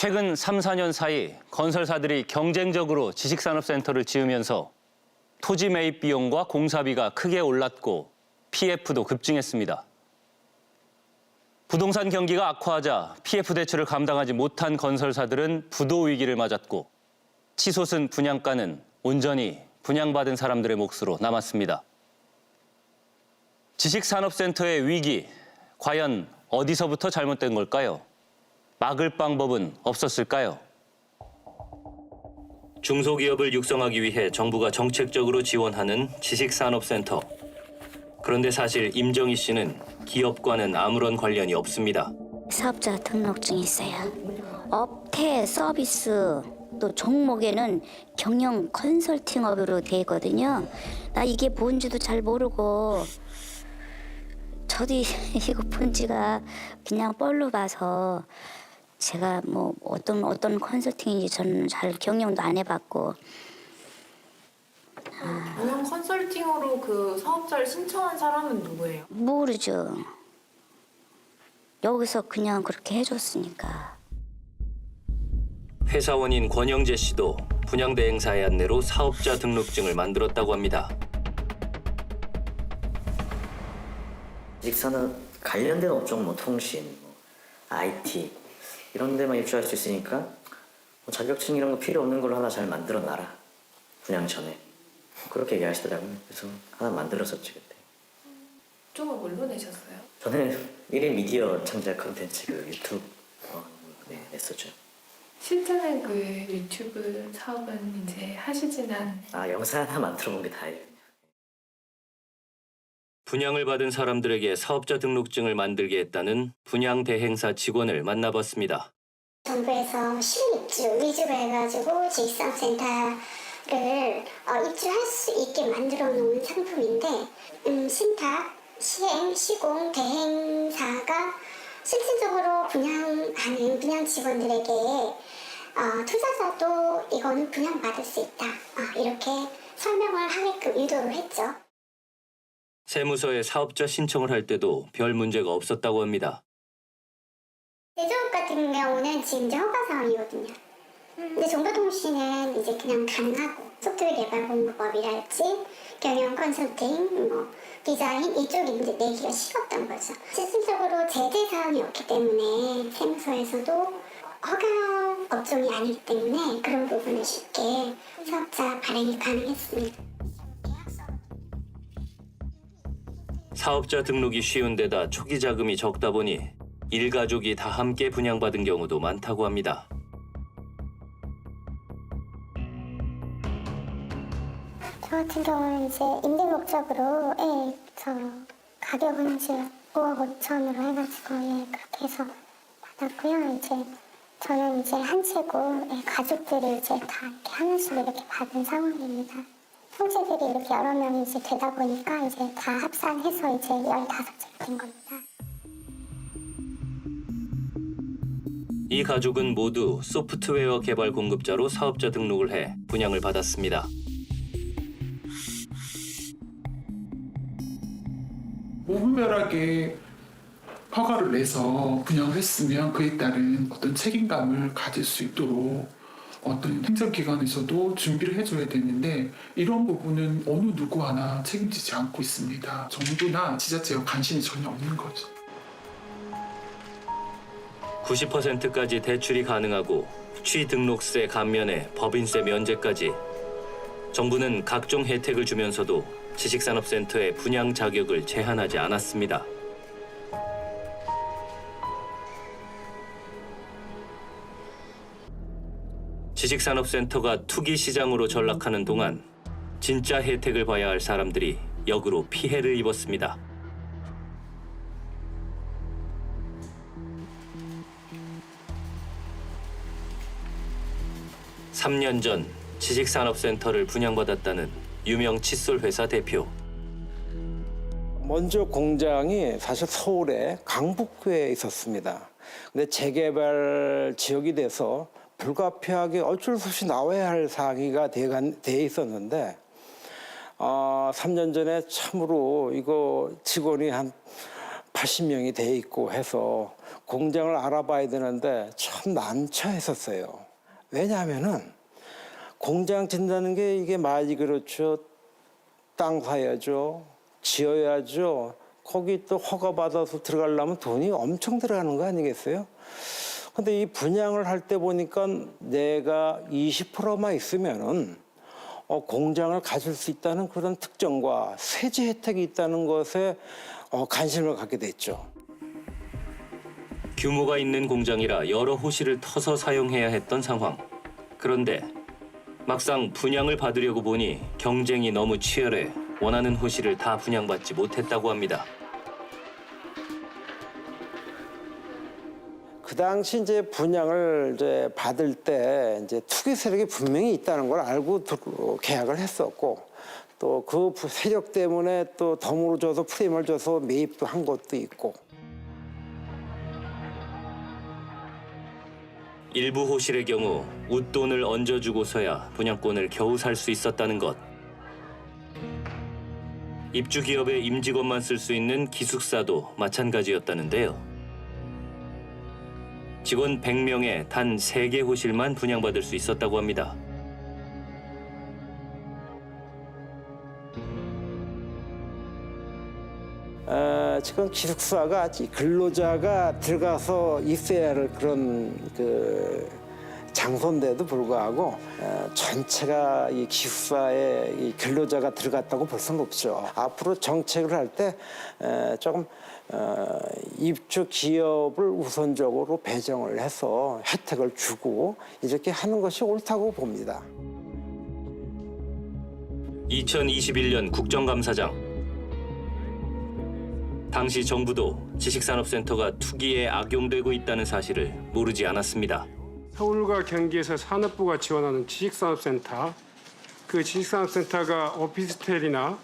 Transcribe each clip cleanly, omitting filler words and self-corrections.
최근 3, 4년 사이 건설사들이 경쟁적으로 지식산업센터를 지으면서 토지 매입 비용과 공사비가 크게 올랐고 PF도 급증했습니다. 부동산 경기가 악화하자 PF 대출을 감당하지 못한 건설사들은 부도 위기를 맞았고 치솟은 분양가는 온전히 분양받은 사람들의 몫으로 남았습니다. 지식산업센터의 위기, 과연 어디서부터 잘못된 걸까요? 막을 방법은 없었을까요? 중소기업을 육성하기 위해 정부가 정책적으로 지원하는 지식산업센터. 그런데 사실 임정희 씨는 기업과는 아무런 관련이 없습니다. 사업자 등록증이 있어요. 업태 서비스 또 종목에는 경영 컨설팅업으로 돼 있거든요. 나 이게 뭔지도 잘 모르고 저도 이거 본지가 그냥 뻘로 봐서 제가 뭐 어떤 컨설팅인지 저는 잘 경영도 안 해봤고. 경영 컨설팅으로 그 사업자를 신청한 사람은 누구예요? 모르죠. 여기서 그냥 그렇게 해줬으니까. 회사원인 권영재 씨도 분양대행사의 안내로 사업자 등록증을 만들었다고 합니다. 지식산업 관련된 업종, 뭐 통신, IT 이런 데만 입주할 수 있으니까 뭐 자격증 이런 거 필요 없는 걸로 하나 잘 만들어 놔라. 분양 전에. 그렇게 얘기하시더라고요. 그래서 하나 만들었었지 그때. 쪽은 뭘로 내셨어요? 저는 1인 미디어 창작 콘텐츠 그 유튜브 냈었죠. 실제는 그 유튜브 사업은 이제 하시지는 영상 하나 만들어 본 게 다예요. 분양을 받은 사람들에게 사업자 등록증을 만들게 했다는 분양대행사 직원을 만나봤습니다. 정부에서 실입주, 위주로 해가지고 지식산업센터를 입주할 수 있게 만들어 놓은 상품인데 신탁, 시행, 시공, 대행사가 실질적으로 분양하는 분양 직원들에게 투자자도 이거는 분양받을 수 있다 이렇게 설명을 하게끔 유도를 했죠. 세무서에 사업자 신청을 할 때도 별 문제가 없었다고 합니다. 제조업 같은 경우는 지금 이제 허가 사항이거든요. 근데 정보통신은 이제 그냥 가능하고 소프트웨어 개발 공급업이랄지 경영 컨설팅, 디자인 이쪽이 이제 내기가 쉬웠던 거죠. 실질적으로 제재 사항이 없기 때문에 세무서에서도 허가 업종이 아니기 때문에 그런 부분을 쉽게 사업자 발행이 가능했습니다. 사업자 등록이 쉬운 데다 초기 자금이 적다 보니 일가족이 다 함께 분양받은 경우도 많다고 합니다. 저 같은 경우는 이제 임대 목적으로 저 가격은 이제 5억 5천으로 해가지고 그렇게 해서 받았고요. 이제 저는 이제 한 채고 가족들이 이제 다 이렇게 하나씩 이렇게 받은 상황입니다. 형제들이 이렇게 여러 명이 이제 되다 보니까 이제 다 합산해서 이제 15채가 된 겁니다. 이 가족은 모두 소프트웨어 개발 공급자로 사업자 등록을 해 분양을 받았습니다. 무분별하게 허가를 내서 분양을 했으면 그에 따른 어떤 책임감을 가질 수 있도록 어떤 행정기관에서도 준비를 해줘야 되는데 이런 부분은 어느 누구 하나 책임지지 않고 있습니다. 정부나 지자체가 관심이 전혀 없는 거죠. 90%까지 대출이 가능하고 취등록세 감면에 법인세 면제까지 정부는 각종 혜택을 주면서도 지식산업센터의 분양 자격을 제한하지 않았습니다. 지식산업센터가 투기 시장으로 전락하는 동안 진짜 혜택을 봐야 할 사람들이 역으로 피해를 입었습니다. (3년) 전 지식산업센터를 분양받았다는 유명 칫솔 회사 대표. 먼저 공장이 사실 서울의 강북구에 있었습니다. 근데 재개발 지역이 돼서 불가피하게 어쩔 수 없이 나와야 할 상황이 돼 있었는데 3년 전에 참으로 이거 직원이 한 80명이 돼 있고 해서 공장을 알아봐야 되는데 참 난처했었어요. 왜냐하면은 공장 짓는다는 게 이게 말이 그렇죠. 땅 사야죠. 지어야죠. 거기 또 허가 받아서 들어가려면 돈이 엄청 들어가는 거 아니겠어요? 근데 이 분양을 할 때 보니까 내가 20%만 있으면은 공장을 가질 수 있다는 그런 특정과 세제 혜택이 있다는 것에 관심을 갖게 됐죠. 규모가 있는 공장이라 여러 호실을 터서 사용해야 했던 상황. 그런데 막상 분양을 받으려고 보니 경쟁이 너무 치열해 원하는 호실을 다 분양받지 못했다고 합니다. 그 당시 이제 분양을 이제 받을 때 이제 투기 세력이 분명히 있다는 걸 알고 계약을 했었고, 또 그 세력 때문에 또 덤으로 줘서 프레임을 줘서 매입도 한 것도 있고. 일부 호실의 경우 웃돈을 얹어주고서야 분양권을 겨우 살 수 있었다는 것. 입주 기업의 임직원만 쓸 수 있는 기숙사도 마찬가지였다는데요. 직원 100명에 단 3개 호실만 분양받을 수 있었다고 합니다. 지금 기숙사가 근로자가 들어가서 있어야 할 그런 장소인데도 불구하고 전체가 이 기숙사에 이 근로자가 들어갔다고 볼 수는 없죠. 앞으로 정책을 할 때 조금 입주 기업을 우선적으로 배정을 해서 혜택을 주고 이렇게 하는 것이 옳다고 봅니다. 2021년 국정감사장. 당시 정부도 지식산업센터가 투기에 악용되고 있다는 사실을 모르지 않았습니다. 서울과 경기에서 산업부가 지원하는 지식산업센터, 그 지식산업센터가 오피스텔이나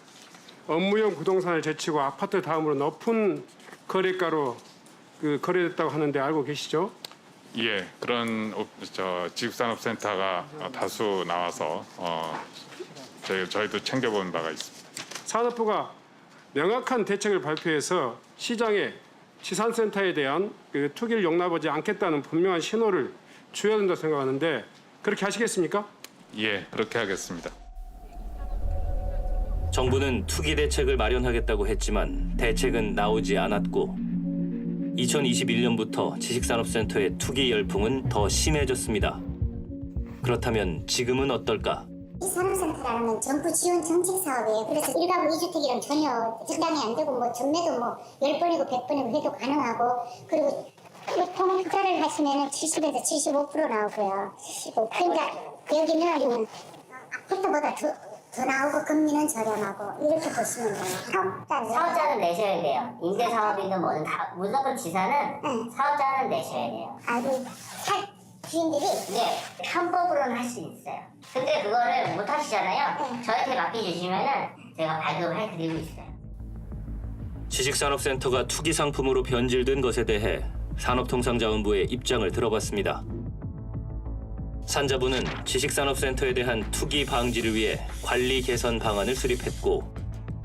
업무용 부동산을 제치고 아파트 다음으로 높은 거래가로 거래됐다고 하는데 알고 계시죠? 예, 그런 지식산업센터가 다수 나와서 저희도 챙겨본 바가 있습니다. 산업부가 명확한 대책을 발표해서 시장에 지산센터에 대한 투기를 용납하지 않겠다는 분명한 신호를 줘야 된다고 생각하는데 그렇게 하시겠습니까? 예, 그렇게 하겠습니다. 정부는 투기 대책을 마련하겠다고 했지만 대책은 나오지 않았고 2021년부터 지식산업센터의 투기 열풍은 더 심해졌습니다. 그렇다면 지금은 어떨까? 이 산업센터라는 건 정부 지원 정책 사업이에요. 그래서 1가구 2주택이랑 전혀 적당히 안 되고 전매도 10번이고 100번이고 해도 가능하고, 그리고 보통 투자를 하시면 70에서 75% 나오고요. 그러니까 여기는 아파트보다 더 나오고 금리는 저렴하고 이렇게 보시면 돼요. 사업자는 내셔야 돼요. 임대사업이든 뭐든 다 무조건 지사는 사업자는 내셔야 돼요. 주인들이 편법으로는 할 수 있어요. 근데 그거를 못 하시잖아요. 저한테 맡겨주시면은 제가 발급을 해드리고 있어요. 지식산업센터가 투기 상품으로 변질된 것에 대해 산업통상자원부의 입장을 들어봤습니다. 산자부는 지식산업센터에 대한 투기 방지를 위해 관리 개선 방안을 수립했고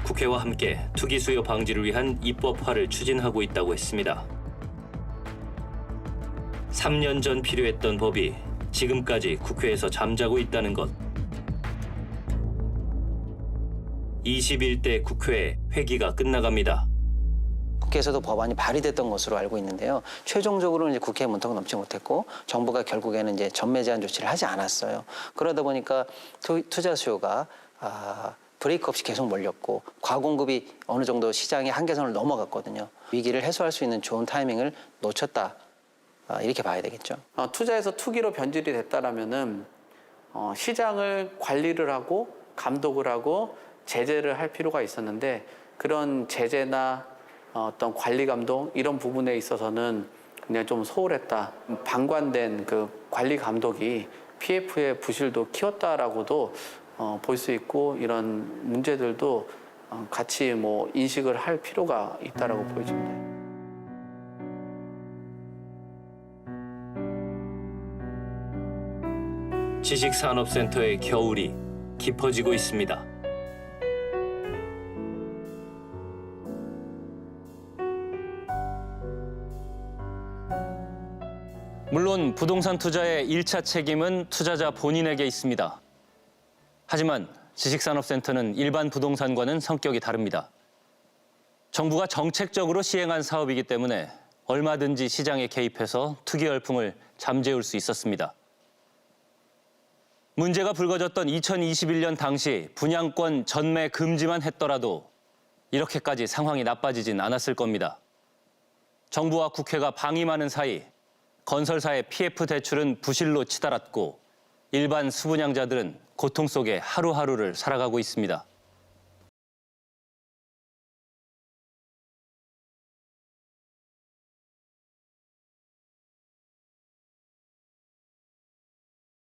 국회와 함께 투기 수요 방지를 위한 입법화를 추진하고 있다고 했습니다. 3년 전 필요했던 법이 지금까지 국회에서 잠자고 있다는 것. 21대 국회 회기가 끝나갑니다. 국회에서도 법안이 발의됐던 것으로 알고 있는데요. 최종적으로는 이제 국회 문턱을 넘지 못했고 정부가 결국에는 이제 전매 제한 조치를 하지 않았어요. 그러다 보니까 투자 수요가 브레이크 없이 계속 몰렸고 과공급이 어느 정도 시장의 한계선을 넘어갔거든요. 위기를 해소할 수 있는 좋은 타이밍을 놓쳤다. 이렇게 봐야 되겠죠. 투자에서 투기로 변질이 됐다라면은 시장을 관리를 하고 감독을 하고 제재를 할 필요가 있었는데 그런 제재나 어떤 관리 감독 이런 부분에 있어서는 그냥 좀 소홀했다. 방관된 그 관리 감독이 PF의 부실도 키웠다라고도 볼 수 있고 이런 문제들도 같이 인식을 할 필요가 있다라고 보여집니다. 지식산업센터의 겨울이 깊어지고 있습니다. 물론 부동산 투자의 1차 책임은 투자자 본인에게 있습니다. 하지만 지식산업센터는 일반 부동산과는 성격이 다릅니다. 정부가 정책적으로 시행한 사업이기 때문에 얼마든지 시장에 개입해서 투기 열풍을 잠재울 수 있었습니다. 문제가 불거졌던 2021년 당시 분양권 전매 금지만 했더라도 이렇게까지 상황이 나빠지진 않았을 겁니다. 정부와 국회가 방임하는 사이 건설사의 PF 대출은 부실로 치달았고 일반 수분양자들은 고통 속에 하루하루를 살아가고 있습니다.